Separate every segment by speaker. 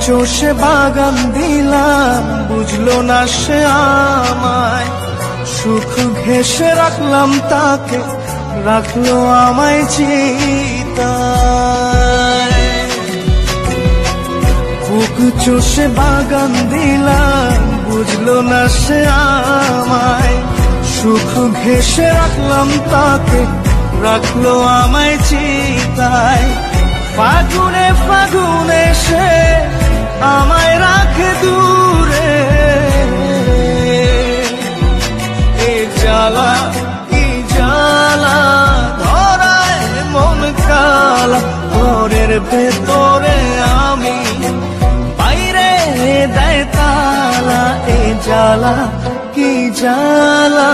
Speaker 1: চষে বাগান দিলাম, বুঝলো না সে আমায়। সুখ ঘেঁষে রাখলাম তাকে, রাখলো আমায় চিতায়। বুক চষে বাগান দিলাম, বুঝলো না সে আমায়। সুখ ঘেঁষে রাখলাম তাকে, রাখলো আমায় চিতায়। ফাগুনে ফাগুনে সে আমায় রাখে দূরে, এ জ্বালা কি জ্বালা, ধরায় মন কালা। ঘরের ভেতরে আমি, বাইরে দেয় তালা, এ জ্বালা কি জ্বালা।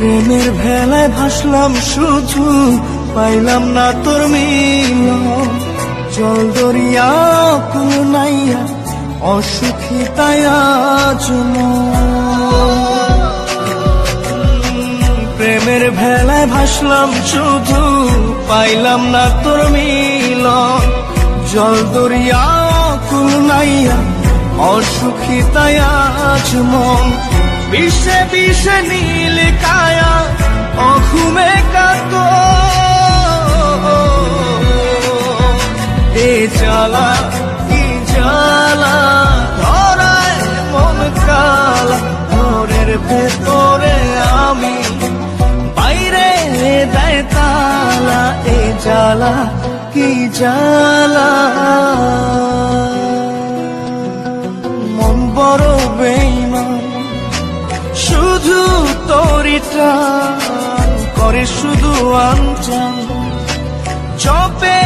Speaker 1: প্রেমের ভেলায় ভাসলাম শুধু, পাইলাম না তোর মিলন। জল দরিয়া কুল নাইয়া, অসুখী তাই আজ মন। প্রেমের ভেলায় ভাসলাম শুধু, পাইলাম না তোর মিলন। জল দরিয়া কুল নাইয়া, অসুখী তাই আজ মন। বিষে বিষে নীল কায়া, অঘুমে কাত, এ জ্বালা কি জ্বালা, ধরায় মন কালা। ঘরের ভেতরে আমি, বাইরে দেয় তালা, এ জ্বালা কি জ্বালা। মন বড় বেঈমান, শুধু তোরই টান করে শুধু আনচান। জপে